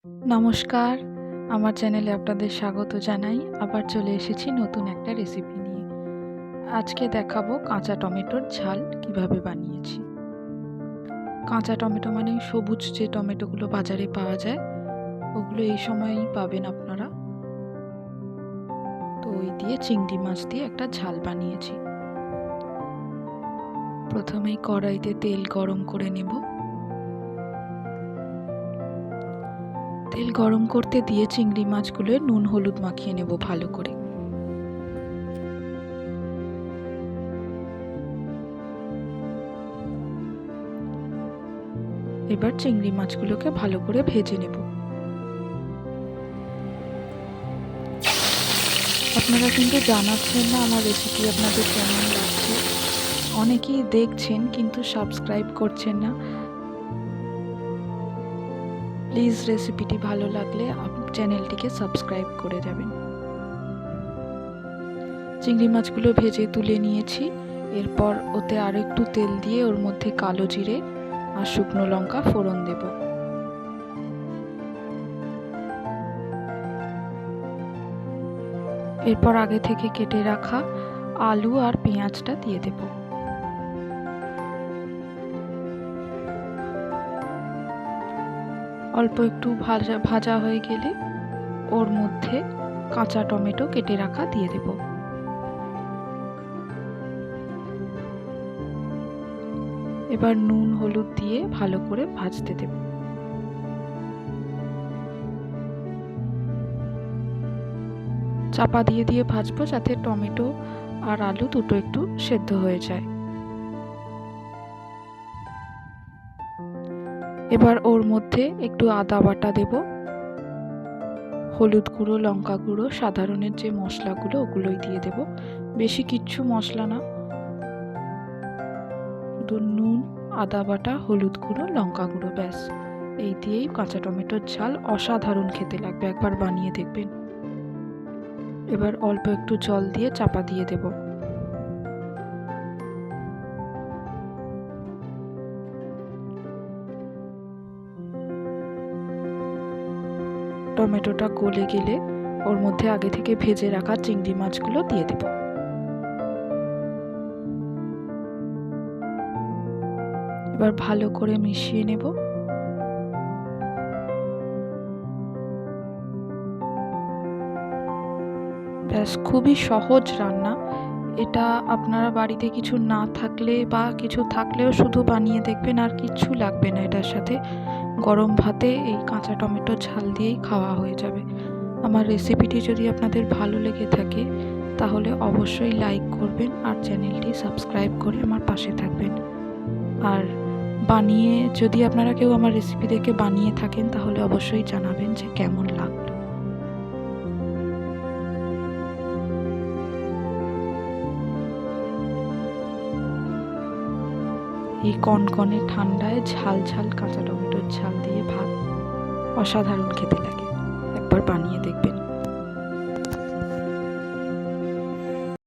নমস্কার, আমার চ্যানেলে আপনাদের স্বাগত জানাই। আবার চলে এসেছি নতুন একটা রেসিপি নিয়ে। আজকে দেখাবো কাঁচা টমেটোর ঝাল কিভাবে বানিয়েছি। কাঁচা টমেটো মানে সবুজ যে টমেটোগুলো বাজারে পাওয়া যায়, ওগুলো এই সময়েই পাবেন আপনারা। তো ওই দিয়ে চিংড়ি মাছ দিয়ে একটা ঝাল বানিয়েছি। প্রথমেই কড়াইতে তেল গরম করে নেব। তেল গরম করতে দিয়ে চিংড়ি মাছগুলো নুন হলুদ মাখিয়ে নেব ভালো করে। এবার চিংড়ি মাছগুলোকে ভালো করে ভেজে নেব। আপনারা কিন্তু জানাচ্ছেন না আমার রেসিপি আপনাদের কেমন লাগছে। অনেকেই দেখছেন কিন্তু সাবস্ক্রাইব করছেন না। প্লিজ রেসিপিটি ভালো লাগলে চ্যানেলটিকে সাবস্ক্রাইব করে যাবেন। চিংড়ি মাছগুলো ভেজে তুলে নিয়েছি। এরপর ওতে আর একটু তেল দিয়ে ওর মধ্যে কালো জিরে আর শুকনো লঙ্কা ফোড়ন দেব। এরপর আগে থেকে কেটে রাখা আলু আর পেঁয়াজটা দিয়ে দেব। অল্প একটু ভাজা হয়ে গেলে ওর মধ্যে কাঁচা টমেটো কেটে রাখা দিয়ে দেব। এবার নুন হলুদ দিয়ে ভালো করে ভাজতে দেব। চাপা দিয়ে দিয়ে ভাজবো যাতে টমেটো আর আলু দুটো একটু সেদ্ধ হয়ে যায়। এবার ওর মধ্যে একটু আদা বাটা দেব, হলুদ গুঁড়ো, লঙ্কা গুঁড়ো, সাধারণের যে মশলাগুলো ওগুলোই দিয়ে দেব। বেশি কিচ্ছু মশলা না, শুধু নুন, আদা বাটা, হলুদ গুঁড়ো, লঙ্কা গুঁড়ো, ব্যাস। এই দিয়েই কাঁচা টমেটোর ঝাল অসাধারণ খেতে লাগবে, একবার বানিয়ে দেখবেন। এবার অল্প একটু জল দিয়ে চাপা দিয়ে দেব। টমেটোটা গলে গেলে ওর মধ্যে আগে থেকে ভেজে রাখা চিংড়ি মাছগুলো দিয়ে দেব। এবার ভালো করে মিশিয়ে নেব। ব্যাস, খুবই সহজ রান্না এটা। আপনারা বাড়িতে কিছু না থাকলে বা কিছু থাকলেও শুধু বানিয়ে দেখবেন, আর কিচ্ছু লাগবে না এটার সাথে। গরম ভাতে এই কাঁচা টমেটো ঝাল দিয়েই খাওয়া হয়ে যাবে। আমার রেসিপিটি যদি আপনাদের ভালো লেগে থাকে তাহলে অবশ্যই লাইক করবেন আর চ্যানেলটি সাবস্ক্রাইব করে আমার পাশে থাকবেন। আর বানিয়ে যদি আপনারা কেউ আমার রেসিপি দেখে বানিয়ে থাকেন তাহলে অবশ্যই জানাবেন যে কেমন লাগলো। এই কনকনে ঠান্ডায় ঝাল ঝাল কাঁচা টমেটোর ঝাল দিয়ে ভাত অসাধারণ খেতে লাগে, একবার বানিয়ে দেখবেন।